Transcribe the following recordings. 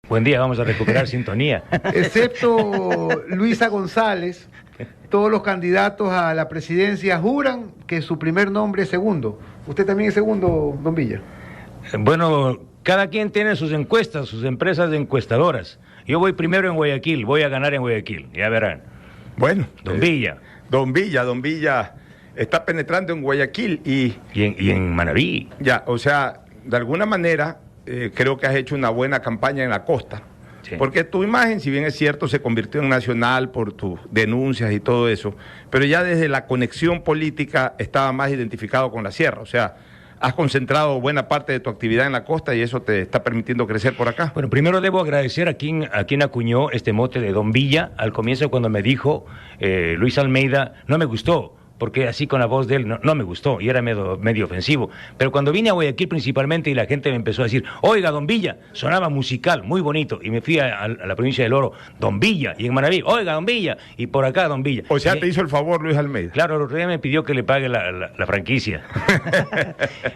Buen día, vamos a recuperar sintonía. Excepto Luisa González, todos los candidatos a la presidencia juran que su primer nombre es segundo. ¿Usted también es segundo, don Villa? Bueno, cada quien tiene sus encuestas, sus empresas encuestadoras. Yo voy primero en Guayaquil, voy a ganar en Guayaquil, ya verán. Bueno, Don Villa. Don Villa está penetrando en Guayaquil y en Manabí. Ya, o sea, de alguna manera creo que has hecho una buena campaña en la costa. Sí. Porque tu imagen, si bien es cierto, se convirtió en nacional por tus denuncias y todo eso, pero ya desde la conexión política estaba más identificado con la sierra. O sea, has concentrado buena parte de tu actividad en la costa y eso te está permitiendo crecer por acá. Bueno, primero debo agradecer a quien acuñó este mote de Don Villa. Al comienzo, cuando me dijo Luis Almeida, no me gustó, porque así con la voz de él no me gustó y era medio ofensivo. Pero cuando vine a Guayaquil principalmente y la gente me empezó a decir, oiga, Don Villa, sonaba musical, muy bonito, y me fui a la provincia del Oro, Don Villa, y en Manabí, oiga, Don Villa, y por acá, Don Villa. O sea, te hizo el favor Luis Almeida. Claro, el otro día me pidió que le pague la franquicia.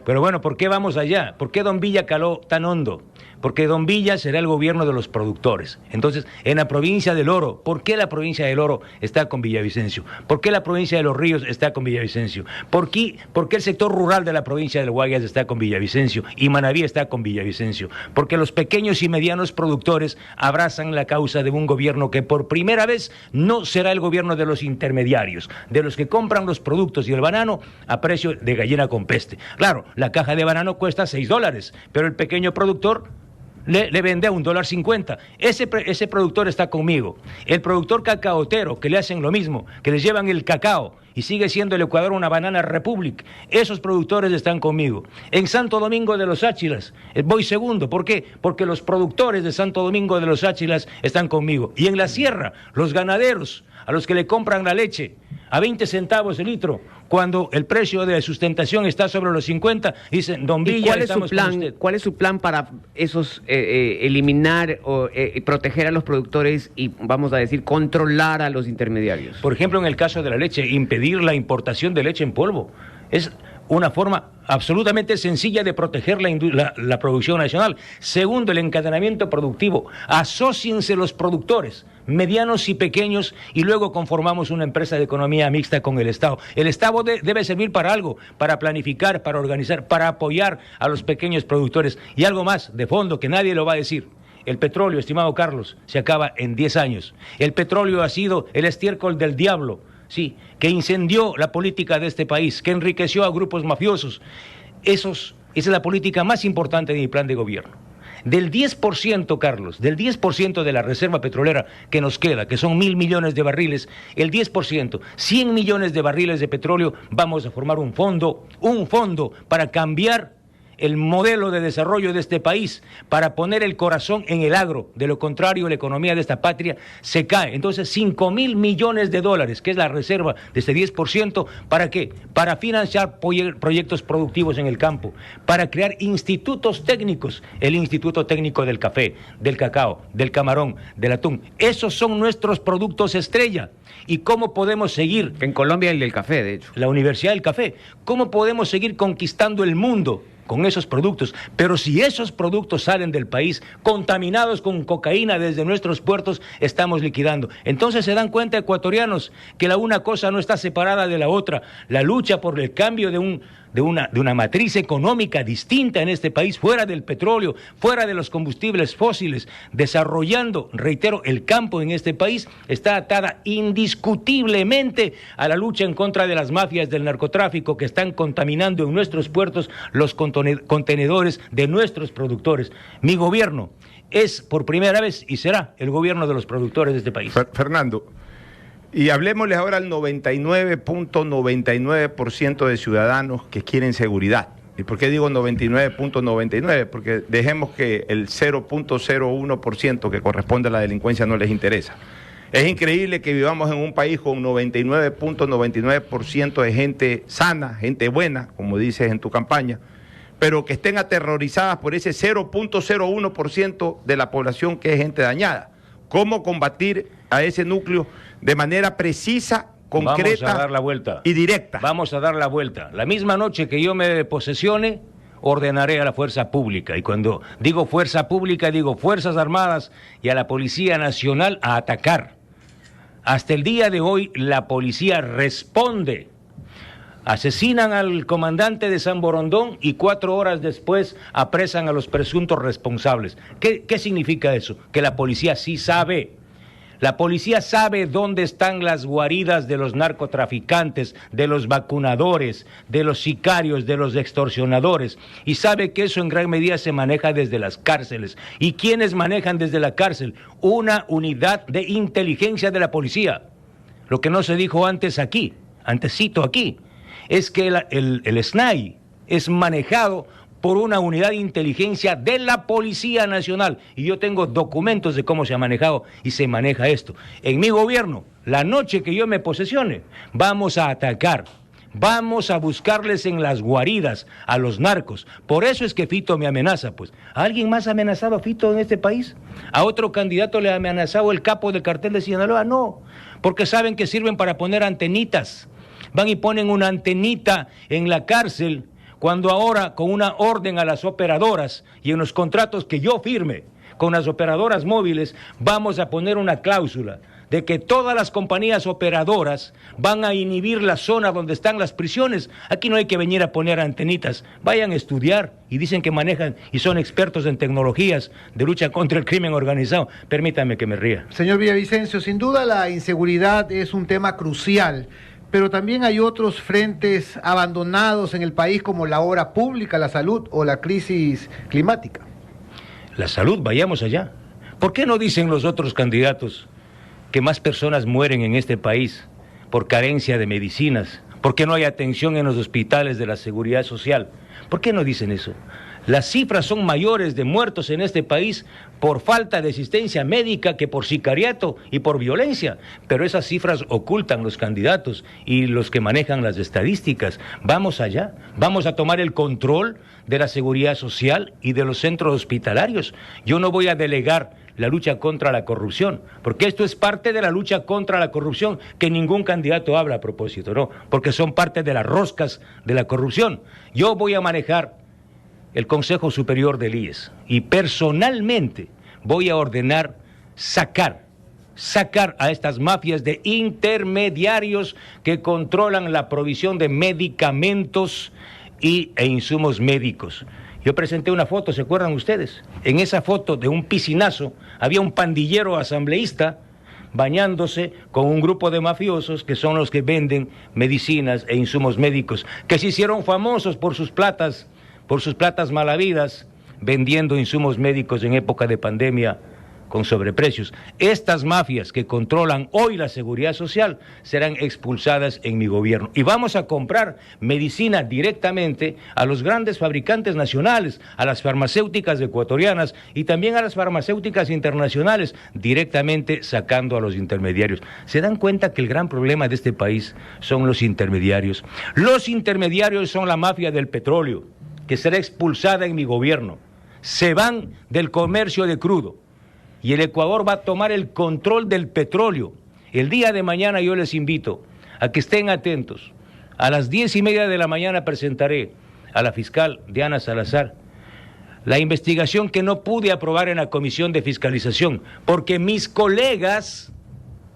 Pero bueno, ¿por qué vamos allá? ¿Por qué Don Villa caló tan hondo? Porque Don Villa será el gobierno de los productores. Entonces, en la provincia del Oro, ¿por qué la provincia del Oro está con Villavicencio? ¿Por qué la provincia de Los Ríos está con Villavicencio? ¿Por qué el sector rural de la provincia del Guayas está con Villavicencio y Manabí está con Villavicencio? Porque los pequeños y medianos productores abrazan la causa de un gobierno que por primera vez no será el gobierno de los intermediarios, de los que compran los productos y el banano a precio de gallina con peste. Claro, la caja de banano cuesta $6, pero el pequeño productor le vende a $1.50. Ese productor está conmigo. El productor cacaotero, que le hacen lo mismo, que les llevan el cacao y sigue siendo el Ecuador una banana republic, esos productores están conmigo. En Santo Domingo de los Áchilas voy segundo. ¿Por qué? Porque los productores de Santo Domingo de los Áchilas están conmigo. Y en la sierra, los ganaderos, a los que le compran la leche a 20 centavos el litro, cuando el precio de sustentación está sobre los 50, dicen, Don Villa, estamos con usted. ¿Cuál es su plan para eliminar o proteger a los productores y, vamos a decir, controlar a los intermediarios? Por ejemplo, en el caso de la leche, impedir la importación de leche en polvo. Es una forma absolutamente sencilla de proteger la producción nacional. Segundo, el encadenamiento productivo. Asóciense los productores, medianos y pequeños, y luego conformamos una empresa de economía mixta con el Estado. El Estado debe servir para algo, para planificar, para organizar, para apoyar a los pequeños productores. Y algo más, de fondo, que nadie lo va a decir. El petróleo, estimado Carlos, se acaba en 10 años. El petróleo ha sido el estiércol del diablo. Sí, que incendió la política de este país, que enriqueció a grupos mafiosos. Esa es la política más importante de mi plan de gobierno. Del 10%, Carlos, del 10% de la reserva petrolera que nos queda, que son 1.000 millones de barriles, el 10%, 100 millones de barriles de petróleo, vamos a formar un fondo para cambiar el modelo de desarrollo de este país, para poner el corazón en el agro. De lo contrario, la economía de esta patria se cae. Entonces, $5.000 millones, que es la reserva de este 10%, ¿para qué? Para financiar proyectos productivos en el campo, para crear institutos técnicos, el Instituto Técnico del Café, del Cacao, del Camarón, del Atún. Esos son nuestros productos estrella. ¿Y cómo podemos seguir? En Colombia el café, de hecho. La Universidad del Café. ¿Cómo podemos seguir conquistando el mundo con esos productos? Pero si esos productos salen del país contaminados con cocaína desde nuestros puertos, estamos liquidando. Entonces se dan cuenta, ecuatorianos, que una cosa no está separada de la otra. La lucha por el cambio de una matriz económica distinta en este país, fuera del petróleo, fuera de los combustibles fósiles, desarrollando, reitero, el campo en este país, está atada indiscutiblemente a la lucha en contra de las mafias del narcotráfico que están contaminando en nuestros puertos los contenedores de nuestros productores. Mi gobierno es, por primera vez, y será el gobierno de los productores de este país. Fernando, y hablemosles ahora al 99.99% de ciudadanos que quieren seguridad. ¿Y por qué digo 99.99? Porque dejemos que el 0.01% que corresponde a la delincuencia no les interesa. Es increíble que vivamos en un país con 99.99% de gente sana, gente buena, como dices en tu campaña, pero que estén aterrorizadas por ese 0.01% de la población que es gente dañada. ¿Cómo combatir a ese núcleo de manera precisa, concreta Vamos a dar la vuelta. Y directa? Vamos a dar la vuelta. La misma noche que yo me posesione, ordenaré a la fuerza pública. Y cuando digo fuerza pública, digo Fuerzas Armadas y a la Policía Nacional a atacar. Hasta el día de hoy la policía responde. Asesinan al comandante de San Borondón y 4 horas después apresan a los presuntos responsables. ¿Qué significa eso? Que la policía sí sabe. La policía sabe dónde están las guaridas de los narcotraficantes, de los vacunadores, de los sicarios, de los extorsionadores, y sabe que eso en gran medida se maneja desde las cárceles. ¿Y quiénes manejan desde la cárcel? Una unidad de inteligencia de la policía. Lo que no se dijo antes aquí, antesito aquí, es que el SNAI es manejado por una unidad de inteligencia de la Policía Nacional. Y yo tengo documentos de cómo se ha manejado y se maneja esto. En mi gobierno, la noche que yo me posesione, vamos a atacar, vamos a buscarles en las guaridas a los narcos. Por eso es que Fito me amenaza, pues. ¿A alguien más ha amenazado a Fito en este país? ¿A otro candidato le ha amenazado el capo del cartel de Sinaloa? No, porque saben que sirven para poner antenitas. Van y ponen una antenita en la cárcel, cuando ahora con una orden a las operadoras y en los contratos que yo firme con las operadoras móviles, vamos a poner una cláusula de que todas las compañías operadoras van a inhibir la zona donde están las prisiones. Aquí no hay que venir a poner antenitas, vayan a estudiar, y dicen que manejan y son expertos en tecnologías de lucha contra el crimen organizado. Permítame que me ría. Señor Villavicencio, sin duda la inseguridad es un tema crucial, pero también hay otros frentes abandonados en el país como la obra pública, la salud o la crisis climática. La salud, vayamos allá. ¿Por qué no dicen los otros candidatos que más personas mueren en este país por carencia de medicinas? ¿Por qué no hay atención en los hospitales de la Seguridad Social? ¿Por qué no dicen eso? Las cifras son mayores de muertos en este país por falta de asistencia médica que por sicariato y por violencia, pero esas cifras ocultan los candidatos y los que manejan las estadísticas. Vamos allá, vamos a tomar el control de la seguridad social y de los centros hospitalarios. Yo no voy a delegar la lucha contra la corrupción, porque esto es parte de la lucha contra la corrupción, que ningún candidato habla a propósito, ¿no? Porque son parte de las roscas de la corrupción. Yo voy a manejar el Consejo Superior del IES y personalmente voy a ordenar sacar a estas mafias de intermediarios que controlan la provisión de medicamentos e insumos médicos. Yo presenté una foto, ¿se acuerdan ustedes? En esa foto de un piscinazo había un pandillero asambleísta bañándose con un grupo de mafiosos que son los que venden medicinas e insumos médicos, que se hicieron famosos por sus platas malavidas, vendiendo insumos médicos en época de pandemia con sobreprecios. Estas mafias que controlan hoy la seguridad social serán expulsadas en mi gobierno. Y vamos a comprar medicina directamente a los grandes fabricantes nacionales, a las farmacéuticas ecuatorianas y también a las farmacéuticas internacionales, directamente sacando a los intermediarios. ¿Se dan cuenta que el gran problema de este país son los intermediarios? Los intermediarios son la mafia del petróleo, que será expulsada en mi gobierno. Se van del comercio de crudo y el Ecuador va a tomar el control del petróleo. El día de mañana yo les invito a que estén atentos. A las 10:30 de la mañana presentaré a la fiscal Diana Salazar la investigación que no pude aprobar en la Comisión de Fiscalización, porque mis colegas,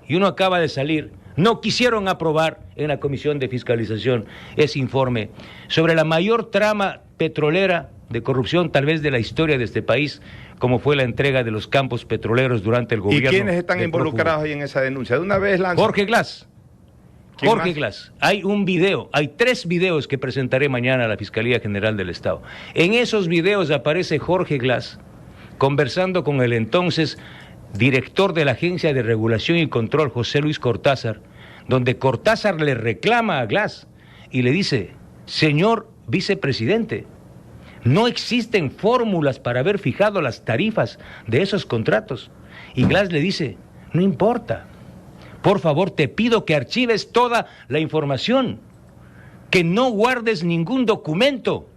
y uno acaba de salir, no quisieron aprobar en la Comisión de Fiscalización ese informe sobre la mayor trama petrolera de corrupción tal vez de la historia de este país, como fue la entrega de los campos petroleros durante el gobierno. ¿Y quiénes están involucrados ahí en esa denuncia? De una vez lanza. Jorge Glass. Jorge Glass. Hay un video, hay 3 videos que presentaré mañana a la Fiscalía General del Estado. En esos videos aparece Jorge Glass conversando con el entonces director de la Agencia de Regulación y Control, José Luis Cortázar, donde Cortázar le reclama a Glass y le dice: señor vicepresidente, no existen fórmulas para haber fijado las tarifas de esos contratos. Y Glass le dice: no importa, por favor te pido que archives toda la información, que no guardes ningún documento,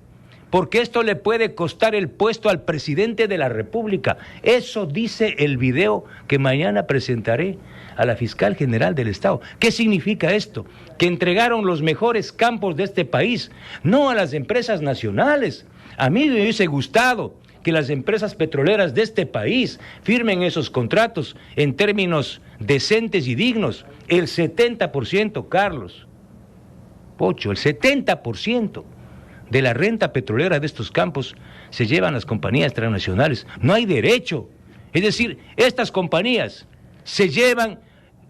porque esto le puede costar el puesto al presidente de la República. Eso dice el video que mañana presentaré a la fiscal general del Estado. ¿Qué significa esto? Que entregaron los mejores campos de este país, no a las empresas nacionales, A mí me hubiese gustado que las empresas petroleras de este país firmen esos contratos en términos decentes y dignos. El 70%, Carlos, Pocho, el 70% de la renta petrolera de estos campos se llevan las compañías transnacionales. No hay derecho. Es decir, estas compañías se llevan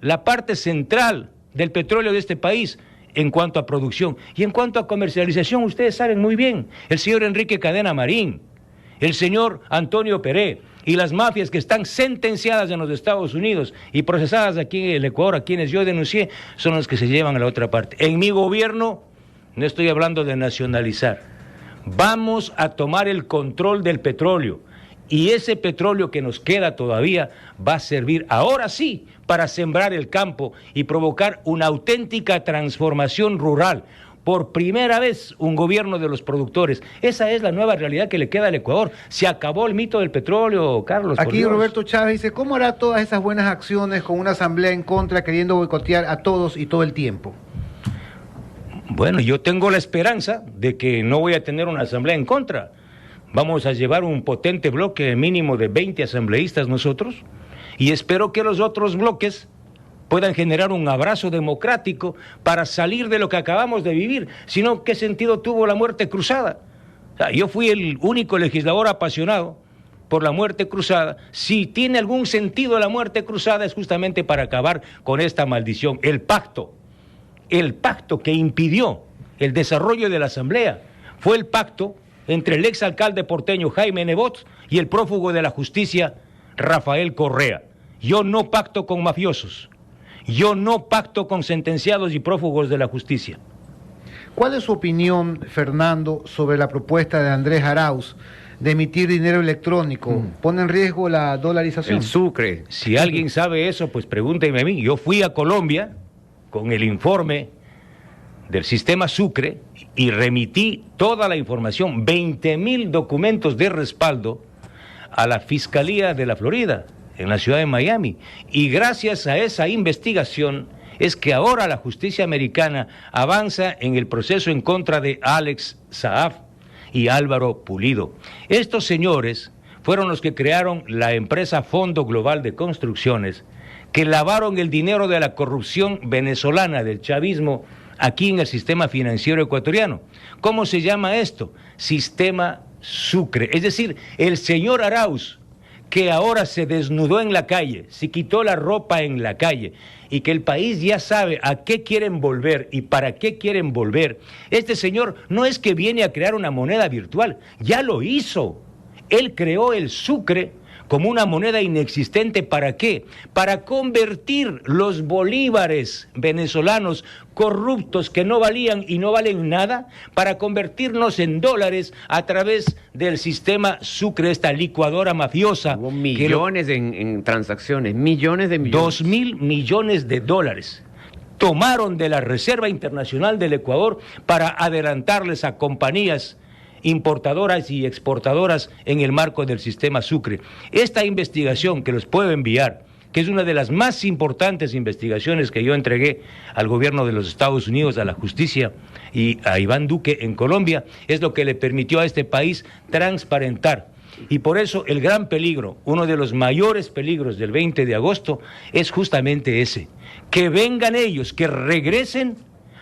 la parte central del petróleo de este país en cuanto a producción. Y en cuanto a comercialización, ustedes saben muy bien, el señor Enrique Cadena Marín, el señor Antonio Peré y las mafias que están sentenciadas en los Estados Unidos y procesadas aquí en el Ecuador, a quienes yo denuncié, son los que se llevan a la otra parte. En mi gobierno no estoy hablando de nacionalizar. Vamos a tomar el control del petróleo y ese petróleo que nos queda todavía va a servir ahora sí para sembrar el campo y provocar una auténtica transformación rural. Por primera vez, un gobierno de los productores. Esa es la nueva realidad que le queda al Ecuador. Se acabó el mito del petróleo, Carlos. Aquí Roberto Chávez dice, ¿cómo hará todas esas buenas acciones con una asamblea en contra, queriendo boicotear a todos y todo el tiempo? Bueno, yo tengo la esperanza de que no voy a tener una asamblea en contra. Vamos a llevar un potente bloque mínimo de 20 asambleístas nosotros, y espero que los otros bloques puedan generar un abrazo democrático para salir de lo que acabamos de vivir. Si no, ¿qué sentido tuvo la muerte cruzada? O sea, yo fui el único legislador apasionado por la muerte cruzada. Si tiene algún sentido la muerte cruzada es justamente para acabar con esta maldición. El pacto que impidió el desarrollo de la asamblea fue el pacto entre el exalcalde porteño Jaime Nebot y el prófugo de la justicia Rafael Correa. Yo no pacto con mafiosos. Yo no pacto con sentenciados y prófugos de la justicia. ¿Cuál es su opinión, Fernando, sobre la propuesta de Andrés Arauz de emitir dinero electrónico? ¿Pone en riesgo la dolarización? El Sucre. Si alguien sabe eso, pues pregúnteme a mí. Yo fui a Colombia con el informe del sistema Sucre y remití toda la información, 20,000 documentos de respaldo a la Fiscalía de la Florida, en la ciudad de Miami, y gracias a esa investigación es que ahora la justicia americana avanza en el proceso en contra de Alex Saab y Álvaro Pulido. Estos señores fueron los que crearon la empresa Fondo Global de Construcciones, que lavaron el dinero de la corrupción venezolana, del chavismo, aquí en el sistema financiero ecuatoriano. ¿Cómo se llama esto? Sistema Sucre. Es decir, el señor Arauz, que ahora se desnudó en la calle, se quitó la ropa en la calle, y que el país ya sabe a qué quieren volver y para qué quieren volver. Este señor no es que viene a crear una moneda virtual, ya lo hizo. Él creó el Sucre como una moneda inexistente. ¿Para qué? Para convertir los bolívares venezolanos corruptos que no valían y no valen nada, para convertirnos en dólares a través del sistema Sucre, esta licuadora mafiosa. Hubo millones en transacciones, millones de millones. 2.000 millones de dólares tomaron de la Reserva Internacional del Ecuador para adelantarles a compañías importadoras y exportadoras en el marco del sistema Sucre. Esta investigación que los puedo enviar, que es una de las más importantes investigaciones que yo entregué al gobierno de los Estados Unidos, a la justicia y a Iván Duque en Colombia, es lo que le permitió a este país transparentar. Y por eso el gran peligro, uno de los mayores peligros del 20 de agosto es justamente ese, que vengan ellos, que regresen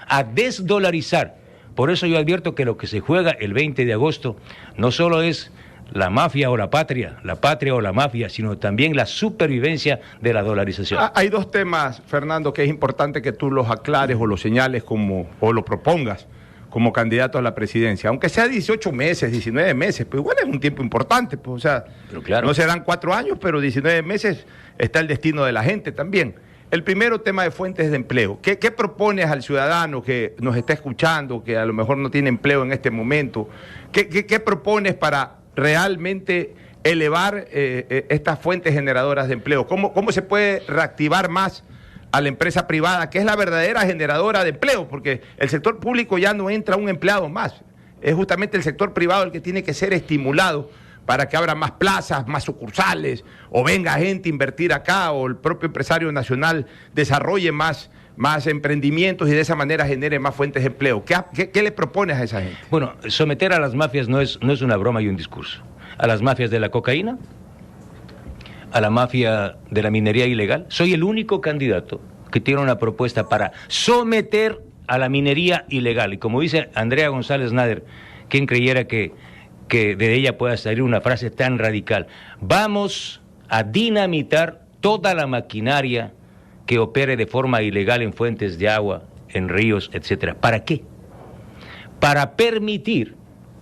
a desdolarizar. Por eso yo advierto que lo que se juega el 20 de agosto no solo es la mafia o la patria o la mafia, sino también la supervivencia de la dolarización. Hay dos temas, Fernando, que es importante que tú los aclares o los señales o lo propongas como candidato a la presidencia. Aunque sea 18 meses, 19 meses, pues igual es un tiempo importante. Pues, o sea, pero claro, no serán 4 años, pero 19 meses está el destino de la gente también. El primero, tema de fuentes de empleo. ¿Qué propones al ciudadano que nos está escuchando, que a lo mejor no tiene empleo en este momento? ¿Qué propones para realmente elevar estas fuentes generadoras de empleo? ¿Cómo se puede reactivar más a la empresa privada, que es la verdadera generadora de empleo? Porque el sector público ya no entra un empleado más. Es justamente el sector privado el que tiene que ser estimulado para que abra más plazas, más sucursales, o venga gente a invertir acá, o el propio empresario nacional desarrolle más más emprendimientos y de esa manera genere más fuentes de empleo. ¿Qué le propones a esa gente? Bueno, someter a las mafias no es una broma y un discurso. A las mafias de la cocaína, a la mafia de la minería ilegal. Soy el único candidato que tiene una propuesta para someter a la minería ilegal. Y como dice Andrea González Nader, ¿quién creyera que de ella pueda salir una frase tan radical? Vamos a dinamitar toda la maquinaria que opere de forma ilegal en fuentes de agua, en ríos, etcétera. ¿Para qué? Para permitir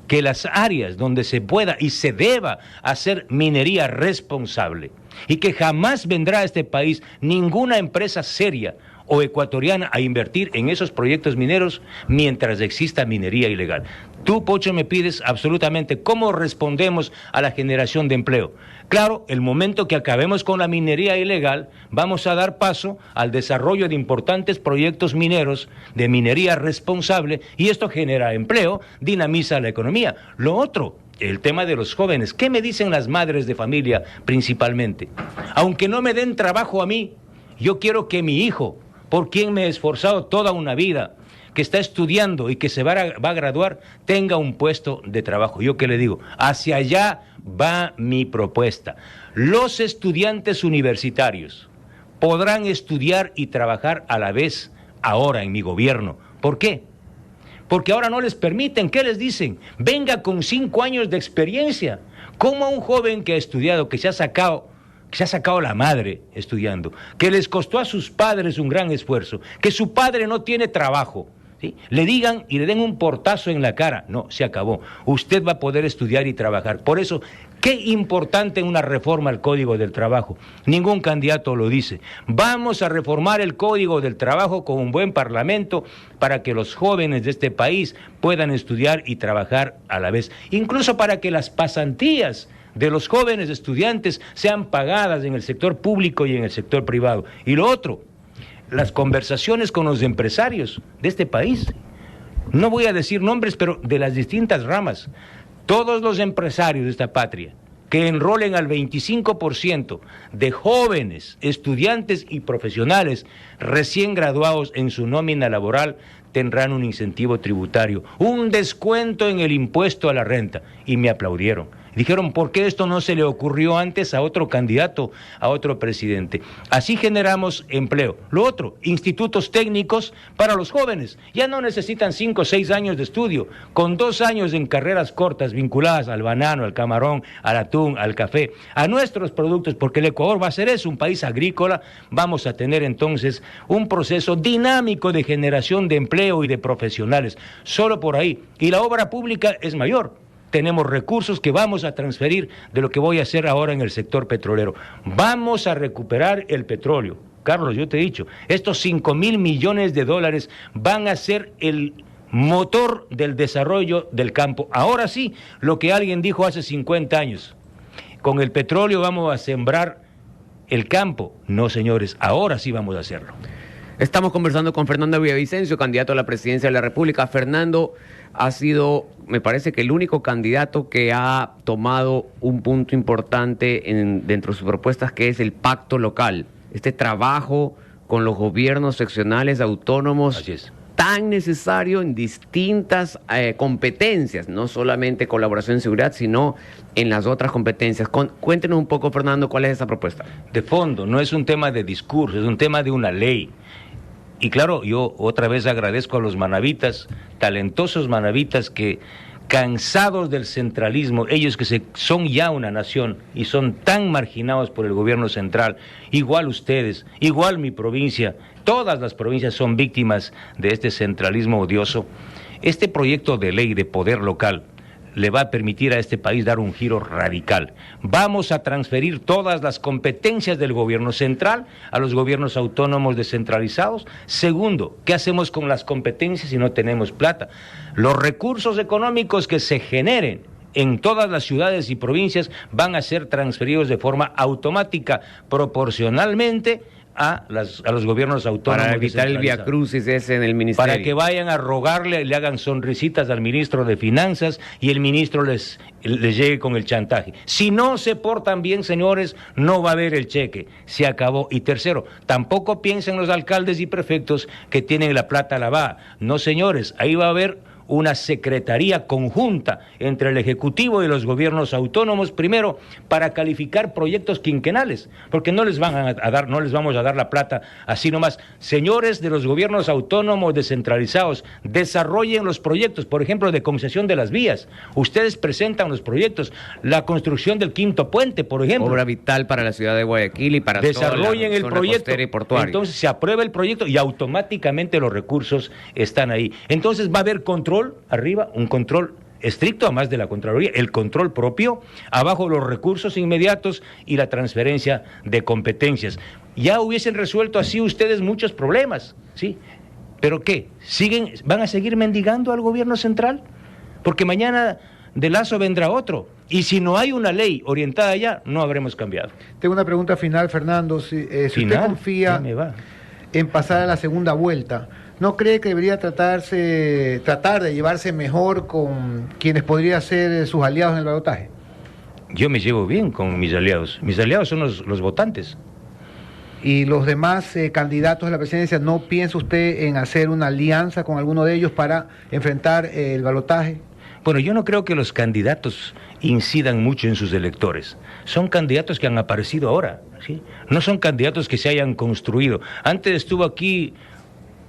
que las áreas donde se pueda y se deba hacer minería responsable y que jamás vendrá a este país ninguna empresa seria o ecuatoriana a invertir en esos proyectos mineros mientras exista minería ilegal. Tú, Pocho, me pides absolutamente cómo respondemos a la generación de empleo. Claro, el momento que acabemos con la minería ilegal, vamos a dar paso al desarrollo de importantes proyectos mineros de minería responsable y esto genera empleo, dinamiza la economía. Lo otro, el tema de los jóvenes. ¿Qué me dicen las madres de familia principalmente? Aunque no me den trabajo a mí, yo quiero que mi hijo, por quien me he esforzado toda una vida, que está estudiando y que se va a graduar, tenga un puesto de trabajo. ¿Yo qué le digo? Hacia allá va mi propuesta. Los estudiantes universitarios podrán estudiar y trabajar a la vez ahora en mi gobierno. ¿Por qué? Porque ahora no les permiten. ¿Qué les dicen? Venga con 5 años de experiencia. ¿Cómo a un joven que ha estudiado, que se ha sacado la madre estudiando, que les costó a sus padres un gran esfuerzo, que su padre no tiene trabajo, ¿sí?, le digan y le den un portazo en la cara? No, se acabó. Usted va a poder estudiar y trabajar. Por eso, qué importante una reforma al Código del Trabajo. Ningún candidato lo dice. Vamos a reformar el Código del Trabajo con un buen parlamento para que los jóvenes de este país puedan estudiar y trabajar a la vez. Incluso para que las pasantías de los jóvenes estudiantes sean pagadas en el sector público y en el sector privado. Y lo otro, las conversaciones con los empresarios de este país. No voy a decir nombres, pero de las distintas ramas. Todos los empresarios de esta patria que enrolen al 25% de jóvenes, estudiantes y profesionales recién graduados en su nómina laboral tendrán un incentivo tributario, un descuento en el impuesto a la renta. Y me aplaudieron. Dijeron, ¿por qué esto no se le ocurrió antes a otro candidato, a otro presidente? Así generamos empleo. Lo otro, institutos técnicos para los jóvenes. Ya no necesitan 5 o 6 años de estudio. Con 2 años en carreras cortas vinculadas al banano, al camarón, al atún, al café, a nuestros productos, porque el Ecuador va a ser eso, un país agrícola. Vamos a tener entonces un proceso dinámico de generación de empleo y de profesionales. Solo por ahí. Y la obra pública es mayor. Tenemos recursos que vamos a transferir de lo que voy a hacer ahora en el sector petrolero. Vamos a recuperar el petróleo. Carlos, yo te he dicho, estos 5.000 millones de dólares van a ser el motor del desarrollo del campo. Ahora sí, lo que alguien dijo hace 50 años, con el petróleo vamos a sembrar el campo. No, señores, ahora sí vamos a hacerlo. Estamos conversando con Fernando Villavicencio, candidato a la presidencia de la República. Fernando ha sido, me parece que el único candidato que ha tomado un punto importante dentro de sus propuestas, que es el pacto local. Este trabajo con los gobiernos seccionales autónomos. Así es. Tan necesario en distintas competencias, no solamente colaboración en seguridad, sino en las otras competencias. Cuéntenos un poco, Fernando, ¿cuál es esa propuesta? De fondo, no es un tema de discurso, es un tema de una ley. Y claro, yo otra vez agradezco a los manavitas, talentosos manavitas que, cansados del centralismo, ellos que son ya una nación y son tan marginados por el gobierno central, igual ustedes, igual mi provincia, todas las provincias son víctimas de este centralismo odioso. Este proyecto de ley de poder local le va a permitir a este país dar un giro radical. Vamos a transferir todas las competencias del gobierno central a los gobiernos autónomos descentralizados. Segundo, ¿qué hacemos con las competencias si no tenemos plata? Los recursos económicos que se generen en todas las ciudades y provincias van a ser transferidos de forma automática, proporcionalmente a los gobiernos autónomos. Para evitar el viacrucis ese en el ministerio. Para que vayan a rogarle, le hagan sonrisitas al ministro de Finanzas y el ministro les llegue con el chantaje. Si no se portan bien, señores, no va a haber el cheque. Se acabó. Y tercero, tampoco piensen los alcaldes y prefectos que tienen la plata lavada. No, señores, ahí va a haber una secretaría conjunta entre el Ejecutivo y los gobiernos autónomos, primero, para calificar proyectos quinquenales, porque no les vamos a dar la plata así nomás. Señores de los gobiernos autónomos descentralizados, desarrollen los proyectos, por ejemplo, de concesión de las vías. Ustedes presentan los proyectos, la construcción del quinto puente, por ejemplo. Obra vital para la ciudad de Guayaquil y para desarrollen toda la el proyecto costera y portuaria. Entonces se aprueba el proyecto y automáticamente los recursos están ahí. Entonces va a haber control arriba, un control estricto, además de la Contraloría, el control propio, abajo los recursos inmediatos y la transferencia de competencias. Ya hubiesen resuelto así ustedes muchos problemas, ¿sí? ¿Pero qué? ¿Van a seguir mendigando al gobierno central? Porque mañana de Lazo vendrá otro. Y si no hay una ley orientada allá, no habremos cambiado. Tengo una pregunta final, Fernando. Si usted confía en pasar a la segunda vuelta, ¿no cree que debería tratar de llevarse mejor con quienes podrían ser sus aliados en el balotaje? Yo me llevo bien con mis aliados. Mis aliados son los votantes. ¿Y los demás candidatos a la presidencia, no piensa usted en hacer una alianza con alguno de ellos para enfrentar el balotaje? Bueno, yo no creo que los candidatos incidan mucho en sus electores. Son candidatos que han aparecido ahora, ¿sí? No son candidatos que se hayan construido. Antes estuvo aquí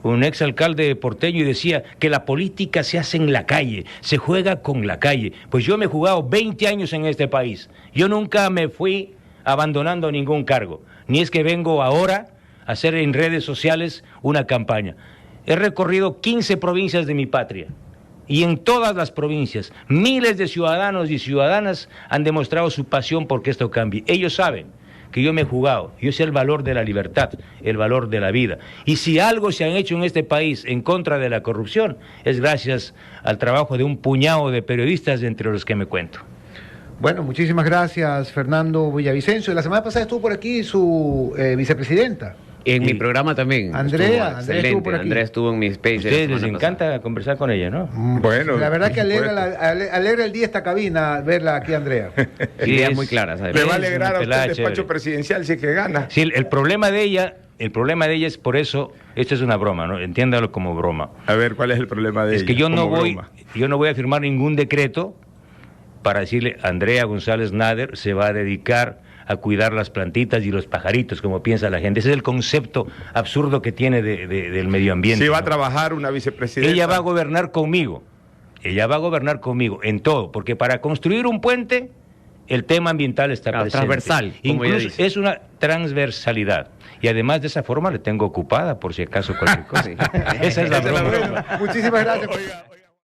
un exalcalde porteño y decía que la política se hace en la calle, se juega con la calle. Pues yo me he jugado 20 años en este país. Yo nunca me fui abandonando ningún cargo. Ni es que vengo ahora a hacer en redes sociales una campaña. He recorrido 15 provincias de mi patria. Y en todas las provincias, miles de ciudadanos y ciudadanas han demostrado su pasión porque esto cambie. Ellos saben que yo me he jugado, yo sé el valor de la libertad, el valor de la vida. Y si algo se han hecho en este país en contra de la corrupción, es gracias al trabajo de un puñado de periodistas entre los que me cuento. Bueno, muchísimas gracias, Fernando Villavicencio. La semana pasada estuvo por aquí su vicepresidenta. En mi programa también. Andrea estuvo por aquí. Andrea estuvo en mi space. Ustedes les encanta conversar con ella, ¿no? Bueno, la verdad que alegra el día esta cabina verla aquí, Andrea. Ideas muy claras. Le va a alegrar a usted el despacho presidencial si es que gana. Sí, el problema de ella es por eso, esto es una broma, ¿no? Entiéndalo como broma. A ver, ¿cuál es el problema de ella? Es que yo no voy a firmar ningún decreto para decirle, Andrea González Nader se va a dedicar a cuidar las plantitas y los pajaritos, como piensa la gente. Ese es el concepto absurdo que tiene del medio ambiente. Sí, va a trabajar una vicepresidenta. Ella va a gobernar conmigo. En todo, porque para construir un puente, el tema ambiental está presente. Transversal, como incluso es una transversalidad. Y además de esa forma le tengo ocupada, por si acaso cualquier cosa. Esa es la broma. Muchísimas gracias.